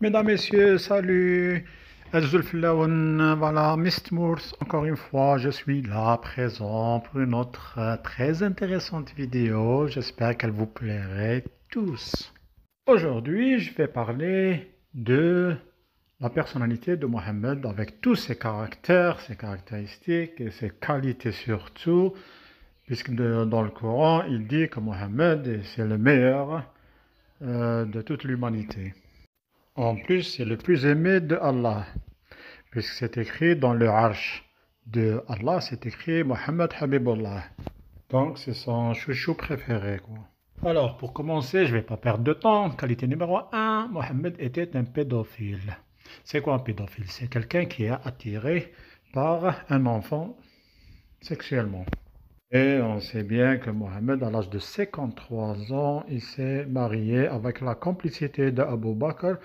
Mesdames, Messieurs, salut. Voilà, Mistmours, encore une fois, je suis là, présent pour une autre très intéressante vidéo. J'espère qu'elle vous plairait tous. Aujourd'hui, je vais parler de la personnalité de Mohammed avec tous ses caractères, ses caractéristiques et ses qualités surtout, puisque dans le Coran, il dit que Mohammed, c'est le meilleur de toute l'humanité. En plus, c'est le plus aimé de Allah, puisque c'est écrit dans le Arsh de Allah, c'est écrit Mohammed Habibullah. Donc, c'est son chouchou préféré, quoi. Alors, pour commencer, je ne vais pas perdre de temps. Qualité numéro un, Mohammed était un pédophile. C'est quoi un pédophile? C'est quelqu'un qui est attiré par un enfant sexuellement. Et on sait bien que Mohammed, à l'âge de 53 ans, il s'est marié avec la complicité d'Abu Bakr.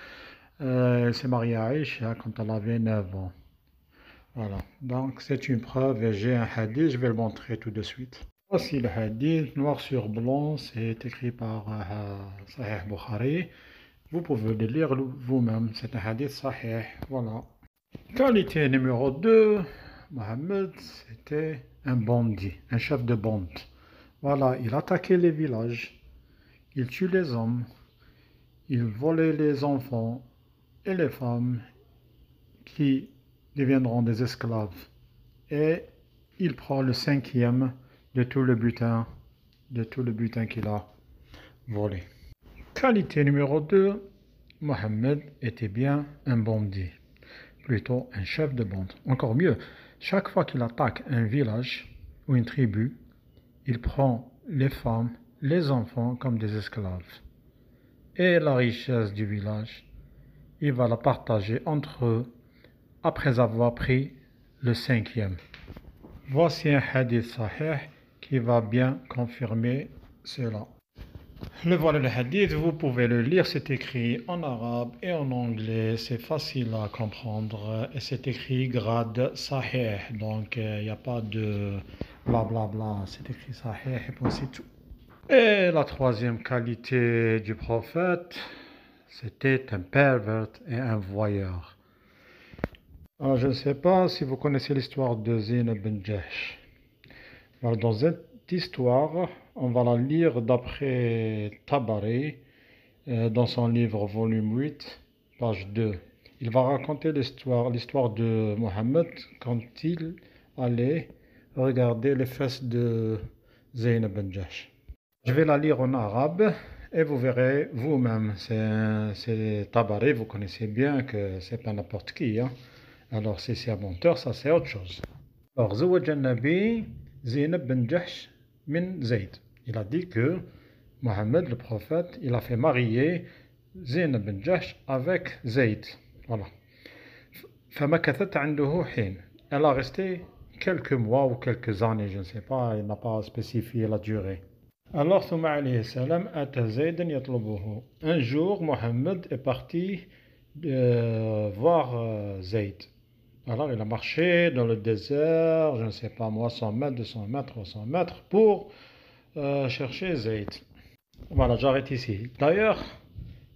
Elle s'est mariée à Aïcha quand elle avait 9 ans. Voilà, donc c'est une preuve et j'ai un hadith, je vais le montrer tout de suite. Voici le hadith, noir sur blanc, c'est écrit par Sahih Bukhari. Vous pouvez le lire vous-même, c'est un hadith Sahih, voilà. Qualité numéro 2, Mohammed, c'était un bandit, un chef de bande. Voilà, il attaquait les villages, il tue les hommes, il volait les enfants et les femmes qui deviendront des esclaves. Et il prend le cinquième de tout le butin, qu'il a volé. Qualité numéro 2, Mohammed était bien un bandit, plutôt un chef de bande. Encore mieux, chaque fois qu'il attaque un village ou une tribu, il prend les femmes, les enfants comme des esclaves. Et la richesse du village, il va la partager entre eux après avoir pris le cinquième. Voici un hadith sahih qui va bien confirmer cela. Voilà le hadith, vous pouvez le lire, c'est écrit en arabe et en anglais, c'est facile à comprendre et c'est écrit grade sahih, donc il n'y a pas de blablabla, c'est écrit sahih et puis c'est tout. Et la troisième qualité du prophète, c'était un pervers et un voyeur. Alors, je ne sais pas si vous connaissez l'histoire de Zaynab bin Jahsh. Alors, dans cette histoire, on va la lire d'après Tabari, dans son livre volume 8, page 2. Il va raconter l'histoire de Mohammed quand il allait regarder les fesses de Zaynab bin Jahsh. Je vais la lire en arabe et vous verrez vous-même. C'est Tabari, vous connaissez bien que c'est pas n'importe qui, hein. Alors, si c'est un menteur, ça c'est autre chose. Alors, زوج النبي زينب بن جحش من زيد. Il a dit que Mohammed, le prophète, il a fait marier Zaynab bin Jahsh avec Zayd. Voilà. فمكثت عنده حين. Elle a resté quelques mois ou quelques années, je ne sais pas, il n'a pas spécifié la durée. Alors, ثم عليه السلام أتى زيدا يطلبه. Un jour, Mohammed est parti voir Zayd. Alors, il a marché dans le désert, je ne sais pas moi, 100 mètres, 200 mètres, 300 mètres, pour chercher Zayd. Voilà, j'arrête ici. D'ailleurs,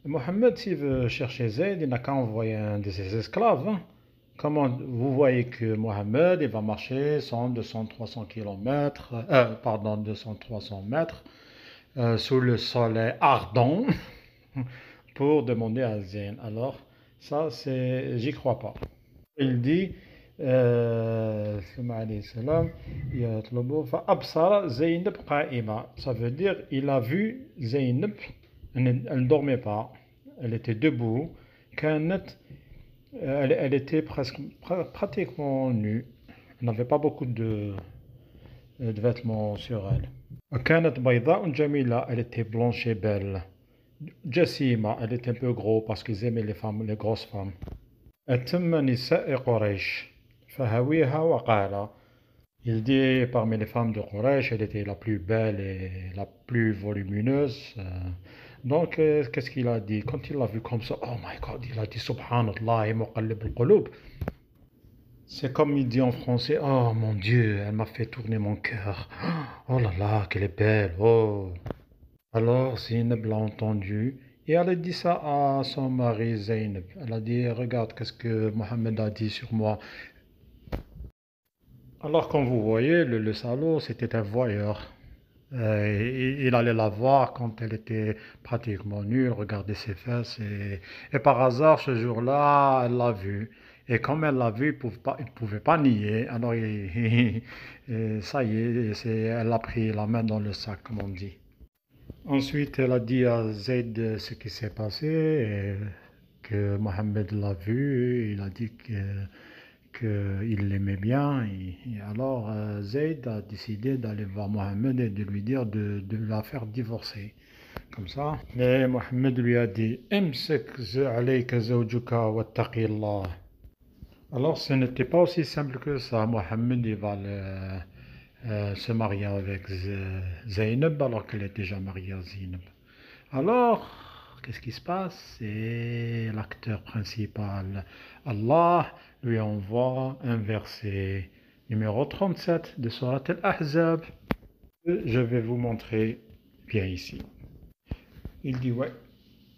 Mohammed, s'il veut chercher Zayd, il n'a qu'à envoyer un de ses esclaves, hein. Comment vous voyez que Mohammed, il va marcher 100, 200, 300 km, 200, 300 mètres, sous le soleil ardent, pour demander à Zayd. Alors, ça, j'y crois pas. Il dit, ça veut dire il a vu Zaynab, elle ne dormait pas, elle était debout, elle était pratiquement nue, elle n'avait pas beaucoup de vêtements sur elle. Elle était blanche et belle. Jassima, elle était un peu gros parce qu'ils aimaient les grosses femmes. أتم نساء قريش فهويها وقال. Il dit parmi les femmes de Quraysh, elle était la plus belle et la plus volumineuse. Donc, qu'est-ce qu'il a dit? Quand il l'a vue comme ça, oh my God, il a dit Subhanallah, muqallib al-qulub. C'est comme il dit en français, oh mon Dieu, elle m'a fait tourner mon cœur. Oh là là, qu'elle est belle, oh. Alors, Zaynab l'a entendu, Et elle a dit ça à son mari Zaynab. Elle a dit, regarde, qu'est-ce que Mohammed a dit sur moi. Alors, comme vous voyez, le salaud, c'était un voyeur. Il allait la voir quand elle était pratiquement nue, il regardait ses fesses et par hasard, ce jour-là, elle l'a vue. Et comme elle l'a vue, il ne pouvait pas nier. Alors, et ça y est, elle a pris la main dans le sac, comme on dit. Ensuite, elle a dit à Zayd ce qui s'est passé, et que Mohammed l'a vu, il a dit qu'il l'aimait bien. Et alors, Zayd a décidé d'aller voir Mohammed et de lui dire de la faire divorcer. Comme ça. Mais Mohammed lui a dit Imsik alayka zawjuka wattaqi Allah. Alors, ce n'était pas aussi simple que ça. Mohammed il va se marier avec Zaynab alors qu'elle est déjà mariée à Zaynab. Alors, qu'est-ce qui se passe? C'est l'acteur principal. Allah lui envoie un verset numéro 37 de Surat Al-Ahzab. Je vais vous montrer bien ici. Il dit ouais.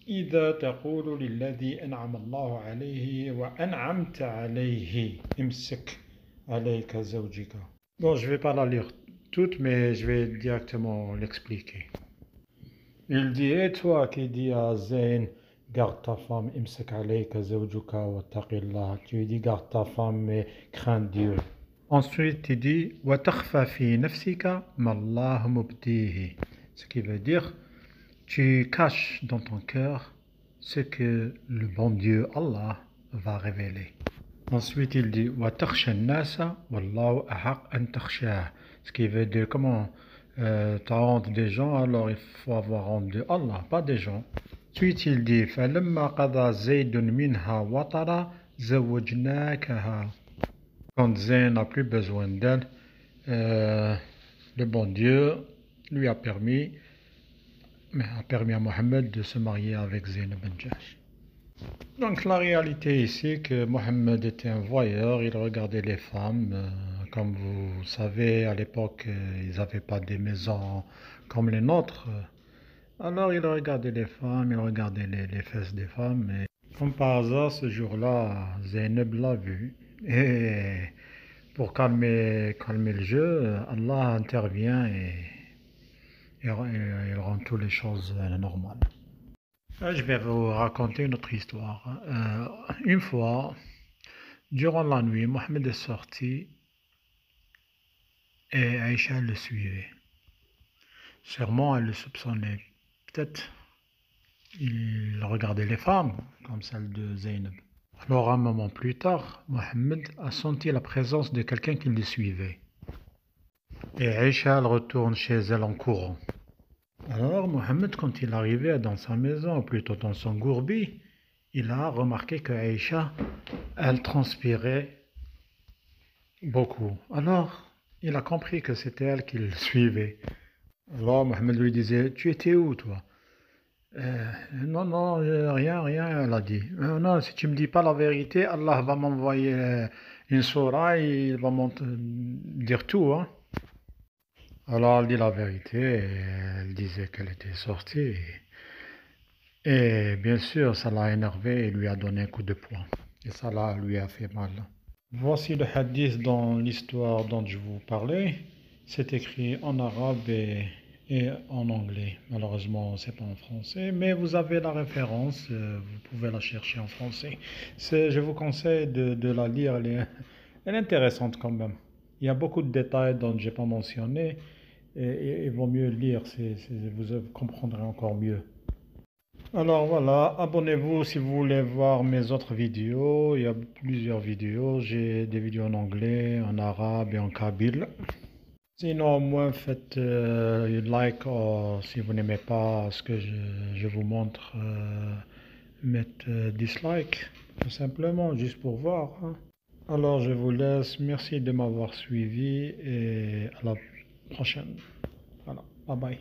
إذا تقول للذي أنعم الله عليه وأنعمت عليه امسك عليك زوجك. Bon, je ne vais pas la lire toute, mais je vais directement l'expliquer. Il dit, et toi qui dis à Zayn, garde ta femme, imsak alayka zawjuka wa taqillah. Tu lui dis, garde ta femme, mais crains Dieu. Ensuite, il dit, wa takhfa fi nafsika ma Allah mubdihi. Ce qui veut dire, tu caches dans ton cœur ce que le bon Dieu, Allah, va révéler. Ensuite, il dit, wa takhsha an-nasa wallahu ahaq an takhshah. Ce qui veut dire, comment tu as honte des gens, alors il faut avoir honte de Allah, pas des gens. Ensuite, il dit, فَلَمَّا قَضَى زَيْدٌ مِنْهَا وَطَرًا زَوَّجْنَاكَهَا. Quand Zayn n'a plus besoin d'elle, le bon Dieu lui a permis à Mohammed de se marier avec Zaynab bin Jahsh. Donc la réalité ici, c'est que Mohammed était un voyeur, il regardait les femmes. Comme vous savez, à l'époque, ils n'avaient pas des maisons comme les nôtres. Alors il regardait les femmes, il regardait les fesses des femmes. Et comme par hasard, ce jour-là, Zaynab l'a vu. Et pour calmer le jeu, Allah intervient et rend toutes les choses normales. Je vais vous raconter une autre histoire. Une fois, durant la nuit, Mohammed est sorti et Aïcha le suivait. Sûrement, elle le soupçonnait. Peut-être il regardait les femmes, comme celle de Zaynab. Alors, un moment plus tard, Mohammed a senti la présence de quelqu'un qui le suivait. Et Aïcha, elle retourne chez elle en courant. Alors, Mohammed, quand il arrivait dans sa maison, ou plutôt dans son gourbi, il a remarqué que Aïcha, elle transpirait beaucoup. Alors, il a compris que c'était elle qui le suivait. Alors, Mohammed lui disait, tu étais où, toi? Non, rien, elle a dit. Non, si tu me dis pas la vérité, Allah va m'envoyer une sourate et il va me dire tout, hein. Alors elle dit la vérité, et elle disait qu'elle était sortie. Et bien sûr, ça l'a énervé et lui a donné un coup de poing. Et ça lui a fait mal. Voici le hadith dans l'histoire dont je vous parlais. C'est écrit en arabe et en anglais. Malheureusement, c'est pas en français, mais vous avez la référence, vous pouvez la chercher en français. Je vous conseille de la lire, elle est intéressante quand même. Il y a beaucoup de détails dont je n'ai pas mentionné, et il vaut mieux lire, vous comprendrez encore mieux. Alors voilà, abonnez-vous si vous voulez voir mes autres vidéos. Il y a plusieurs vidéos, j'ai des vidéos en anglais, en arabe et en kabyle. Sinon, au moins, faites like, ou si vous n'aimez pas ce que je vous montre, mettez dislike, tout simplement, juste pour voir, hein. Alors, je vous laisse. Merci de m'avoir suivi et à la prochaine. Voilà, bye bye.